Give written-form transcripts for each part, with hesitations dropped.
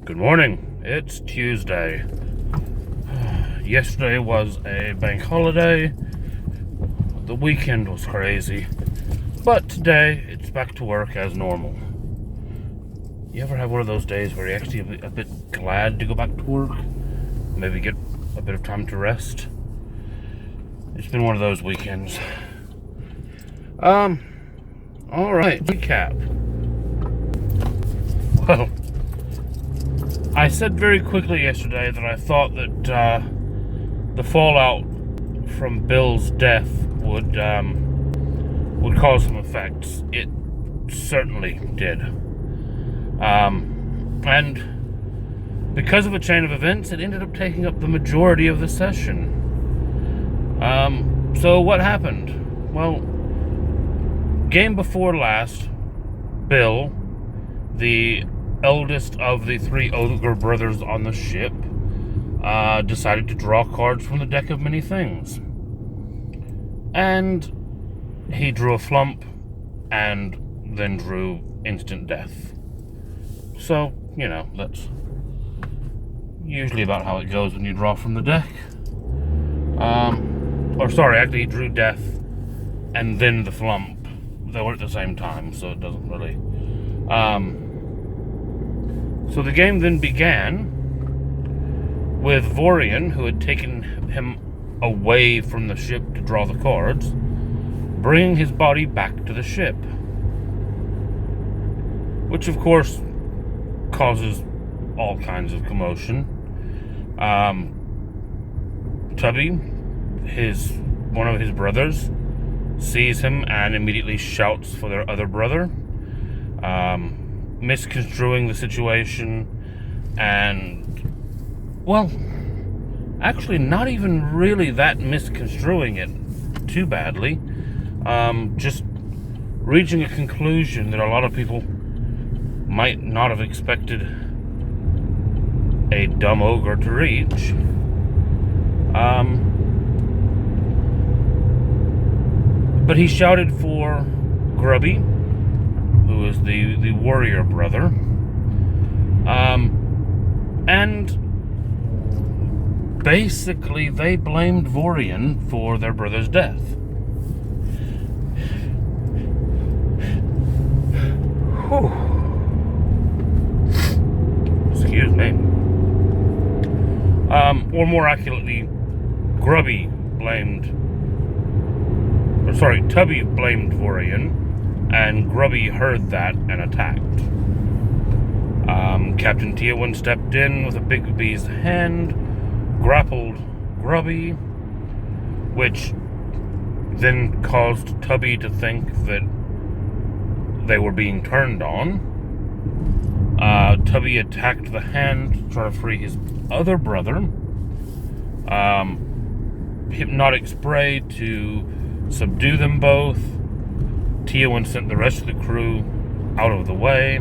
Good morning. It's Tuesday. Yesterday was a bank holiday. The weekend was crazy. But today, it's back to work as normal. You ever have one of those days where you're actually a bit glad to go back to work? Maybe get a bit of time to rest? It's been one of those weekends. Alright, recap. Well, I said very quickly yesterday that I thought that the fallout from Bill's death would cause some effects. It certainly did. And because of a chain of events, it ended up taking up the majority of the session. So what happened? Well, game before last, Bill, the eldest of the three ogre brothers on the ship, decided to draw cards from the deck of many things. And he drew a flump and then drew instant death. So, you know, that's usually about how it goes when you draw from the deck. Actually, he drew death and then the flump. They were at the same time, so it doesn't really... So the game then began with Vorian, who had taken him away from the ship to draw the cards, bringing his body back to the ship. Which, of course, causes all kinds of commotion. Tubby, one of his brothers, sees him and immediately shouts for their other brother, misconstruing the situation, and, well, actually not even really that misconstruing it too badly, just reaching a conclusion that a lot of people might not have expected a dumb ogre to reach. But he shouted for Grubby, who is the warrior brother, and basically they blamed Vorian for their brother's death. Whew. Excuse me. Or more accurately, Tubby blamed Vorian, and Grubby heard that and attacked. Captain Tiawan stepped in with a big bee's hand, grappled Grubby, which then caused Tubby to think that they were being turned on. Tubby attacked the hand to try to free his other brother. Hypnotic spray to subdue them both. Tiawan sent the rest of the crew out of the way.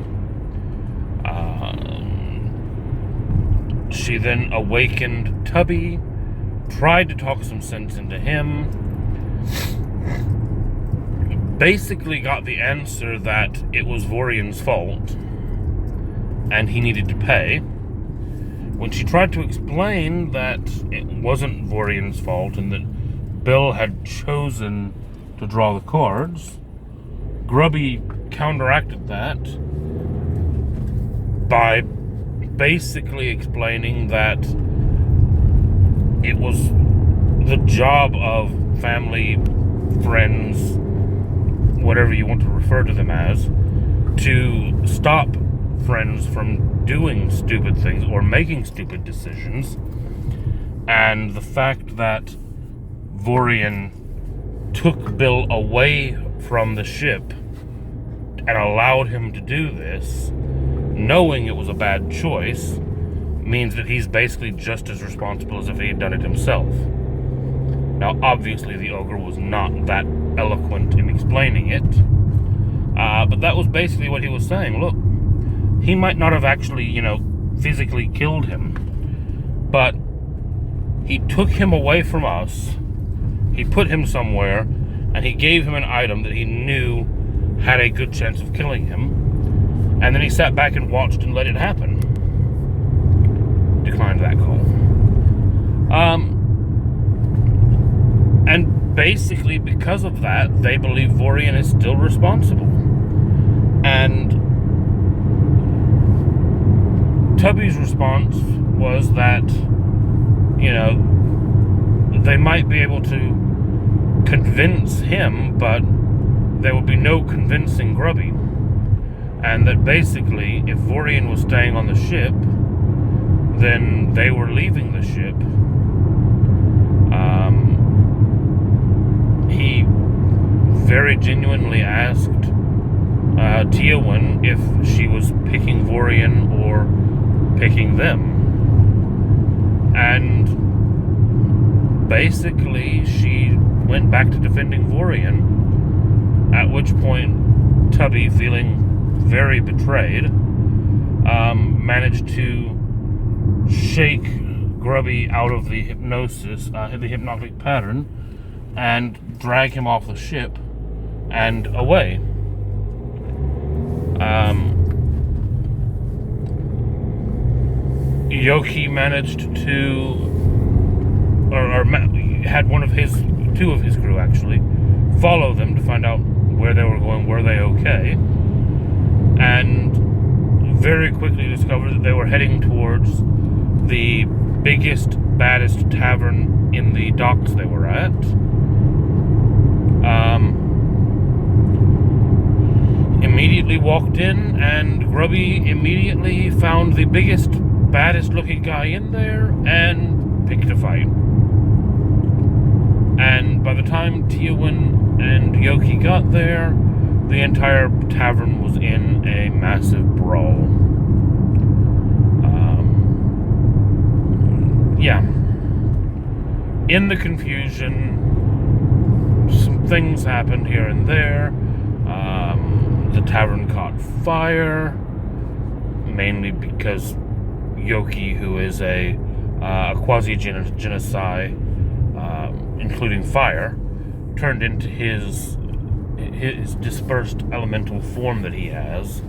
She then awakened Tubby, tried to talk some sense into him, basically got the answer that it was Vorian's fault and he needed to pay. When she tried to explain that it wasn't Vorian's fault and that Bill had chosen to draw the cards, Grubby counteracted that by basically explaining that it was the job of family, friends, whatever you want to refer to them as, to stop friends from doing stupid things or making stupid decisions. And the fact that Vorian took Bill away from the ship and allowed him to do this, knowing it was a bad choice, means that he's basically just as responsible as if he had done it himself. Now, obviously, the ogre was not that eloquent in explaining it, but that was basically what he was saying. Look, he might not have actually, physically killed him, but he took him away from us, he put him somewhere, and he gave him an item that he knew had a good chance of killing him, and then he sat back and watched and let it happen. declined that call. And basically, because of that, they believe Vorian is still responsible. And Tubby's response was that, they might be able to convince him, but there would be no convincing Grubby. And that basically, if Vorian was staying on the ship, then they were leaving the ship. He very genuinely asked Tiawan if she was picking Vorian or picking them. And basically, she went back to defending Vorian, at which point Tubby, feeling very betrayed, managed to shake Grubby out of the hypnosis, the hypnotic pattern, and drag him off the ship and away. Yoki managed to, or had two of his crew actually, follow them to find out where they were going, were they okay, and very quickly discovered that they were heading towards the biggest, baddest tavern in the docks they were at. Immediately walked in, and Grubby immediately found the biggest, baddest looking guy in there and picked a fight. And by the time Tiawan and Yoki got there, the entire tavern was in a massive brawl. In the confusion, some things happened here and there. The tavern caught fire, mainly because Yoki, who is a quasi-genocide, including fire, turned into his dispersed elemental form that he has,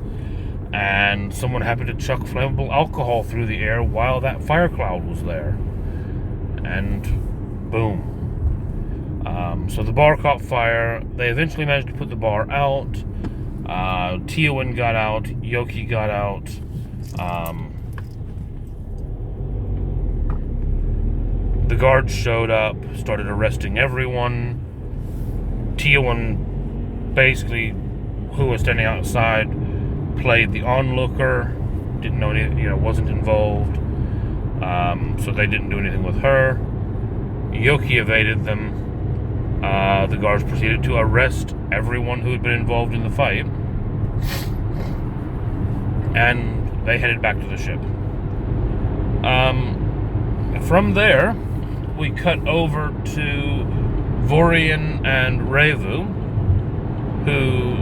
and someone happened to chuck flammable alcohol through the air while that fire cloud was there, and boom. So the bar caught fire. They eventually managed to put the bar out. Tiawan got out, Yoki got out. The guards showed up, started arresting everyone. Tiawan, basically, who was standing outside, played the onlooker, didn't know any, wasn't involved, so they didn't do anything with her. Yoki evaded them. The guards proceeded to arrest everyone who had been involved in the fight, and they headed back to the ship. From there, we cut over to Vorian and Revu, who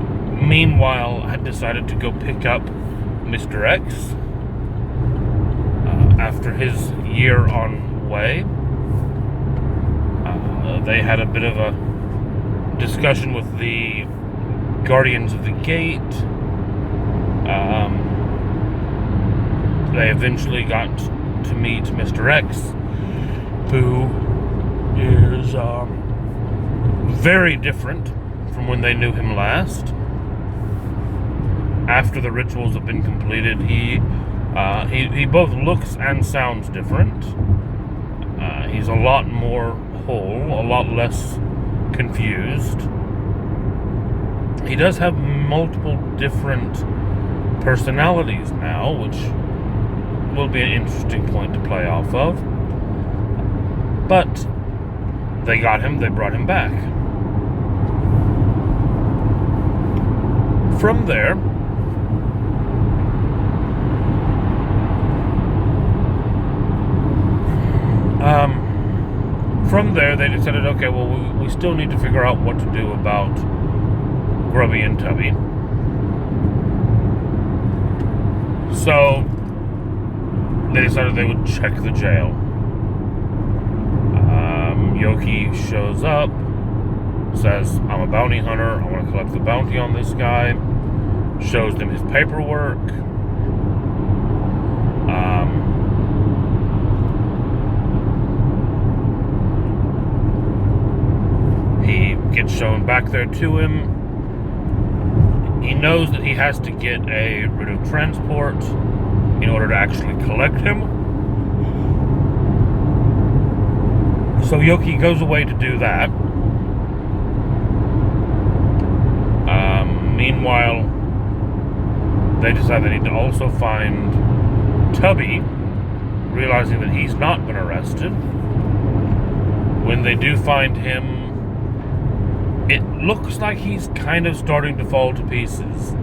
meanwhile had decided to go pick up Mr. X after his year on way. They had a bit of a discussion with the Guardians of the Gate. They eventually got to meet Mr. X, who is very different from when they knew him last. After the rituals have been completed, he both looks and sounds different. He's a lot more whole, a lot less confused. He does have multiple different personalities now, which will be an interesting point to play off of. But they got him, they brought him back. From there, they decided, okay, well, we still need to figure out what to do about Grubby and Tubby. So they decided they would check the jail. Yoki shows up, says, I'm a bounty hunter, I want to collect the bounty on this guy, shows them his paperwork. back there to him. He knows that he has to get a writ of transport in order to actually collect him. So Yoki goes away to do that. Meanwhile, they decide they need to also find Tubby, realizing that he's not been arrested. When they do find him, it looks like he's kind of starting to fall to pieces.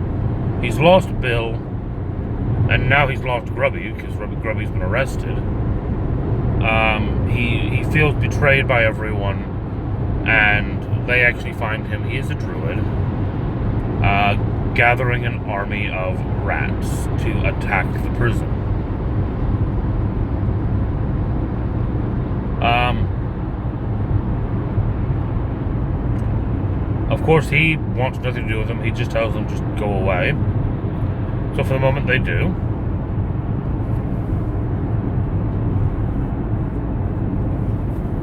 He's lost Bill, and now he's lost Grubby, because Grubby's been arrested. He feels betrayed by everyone, and they actually find him. He is a druid, gathering an army of rats to attack the prison. Of course, he wants nothing to do with them. He just tells them just go away. So for the moment, they do.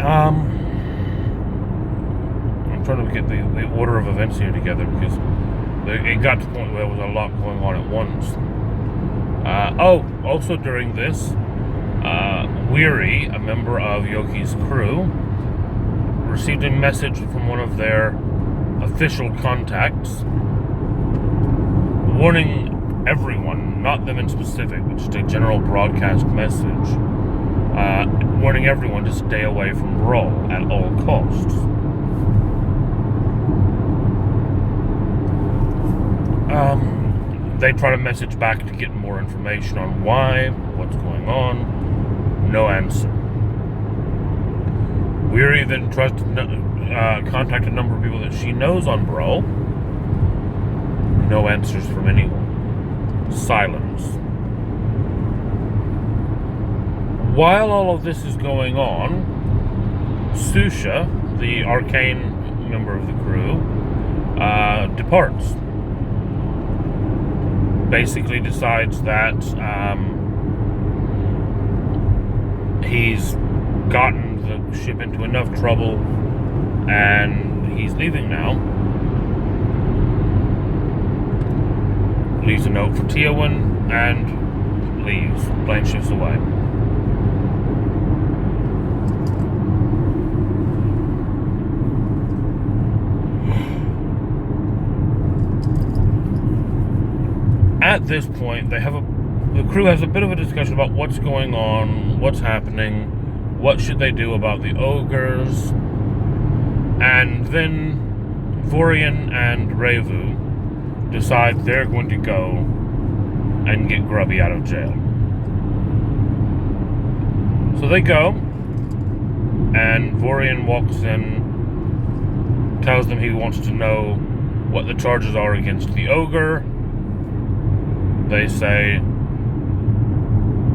I'm trying to get the order of events here together, because it got to the point where there was a lot going on at once. Also during this, Weary, a member of Yoki's crew, received a message from one of their official contacts warning everyone, not them in specific, but just a general broadcast message, warning everyone to stay away from Brawl at all costs. They try to message back to get more information on why, what's going on. No answer. Weary then tries to contact a number of people that she knows on Brawl. No answers from anyone. Silence. While all of this is going on, Susha, the arcane member of the crew, departs. Basically decides that he's gotten the ship into enough trouble and he's leaving now. Leaves a note for Tiawan and leaves. Plane shifts away. At this point, the crew has a bit of a discussion about what's going on, what's happening, what should they do about the ogres, and then Vorian and Revu decide they're going to go and get Grubby out of jail. So they go, and Vorian walks in, tells them he wants to know what the charges are against the ogre. They say,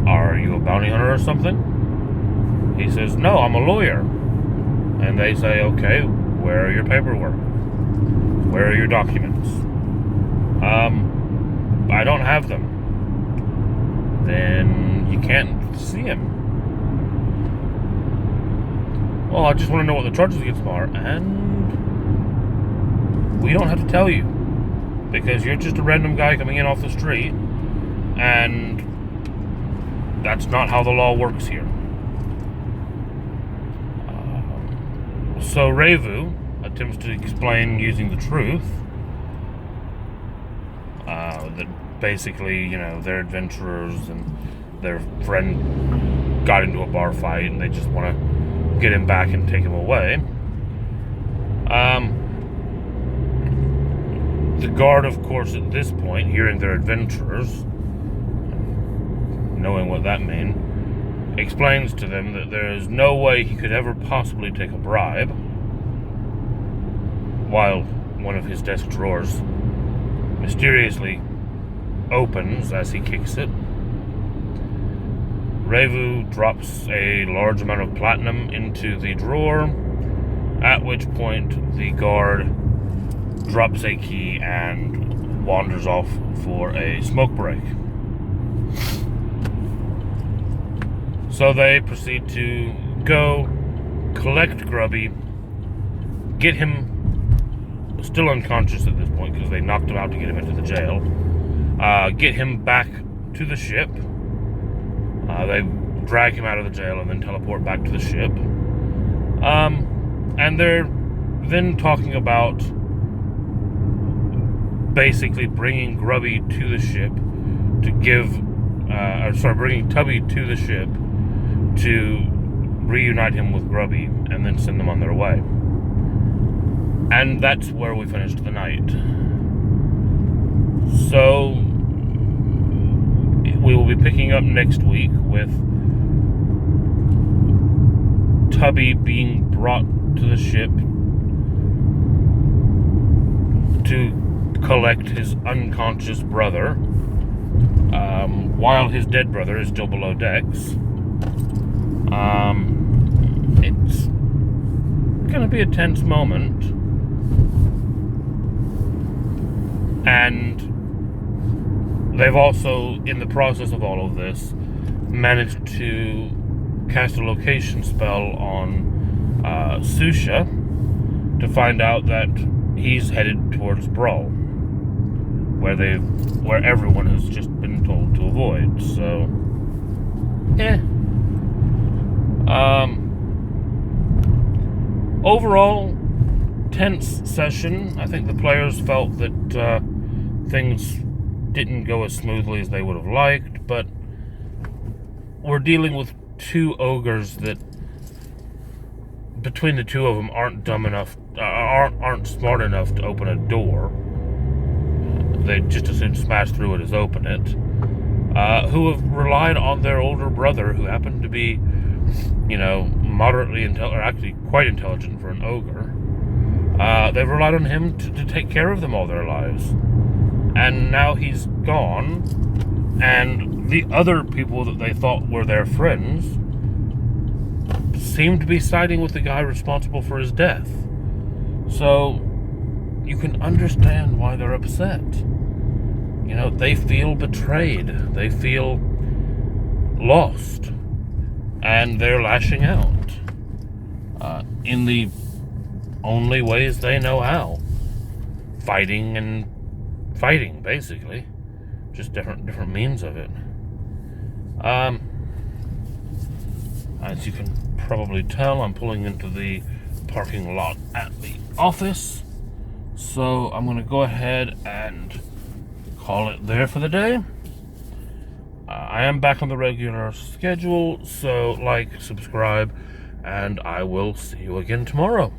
"Are you a bounty hunter or something?" He says, "No, I'm a lawyer." And they say, "Okay, where are your paperwork? Where are your documents?" "I don't have them." "Then you can't see him." "Well, I just want to know what the charges against him are, and we don't have to tell you, because you're just a random guy coming in off the street, and that's not how the law works here." So Revu attempts to explain using the truth that basically, they're adventurers and their friend got into a bar fight and they just want to get him back and take him away. The guard, of course, at this point, hearing they're adventurers, knowing what that means, explains to them that there is no way he could ever possibly take a bribe, while one of his desk drawers mysteriously opens as he kicks it. Revu drops a large amount of platinum into the drawer, at which point the guard drops a key and wanders off for a smoke break. So they proceed to go collect Grubby, get him still unconscious at this point because they knocked him out to get him into the jail. Get him back to the ship. They drag him out of the jail and then teleport back to the ship. And they're then talking about basically bringing Grubby to the ship to bringing Tubby to the ship to reunite him with Grubby and then send them on their way. And that's where we finished the night. So we will be picking up next week with Tubby being brought to the ship to collect his unconscious brother, while his dead brother is still below decks. It's gonna be a tense moment, and they've also, in the process of all of this, managed to cast a location spell on Susha to find out that he's headed towards Brawl, where everyone has just been told to avoid. So, overall, tense session. I think the players felt that things didn't go as smoothly as they would have liked, but we're dealing with two ogres that, between the two of them, aren't smart enough to open a door. They just as soon smash through it as open it. Who have relied on their older brother, who happened to be, moderately intelligent, or actually quite intelligent for an ogre. They've relied on him to take care of them all their lives. And now he's gone, and the other people that they thought were their friends seem to be siding with the guy responsible for his death. So you can understand why they're upset. They feel betrayed. They feel lost. And they're lashing out in the only ways they know how. Fighting, basically. Just different means of it. As you can probably tell, I'm pulling into the parking lot at the office. So I'm going to go ahead and call it there for the day. I am back on the regular schedule, so like, subscribe, and I will see you again tomorrow.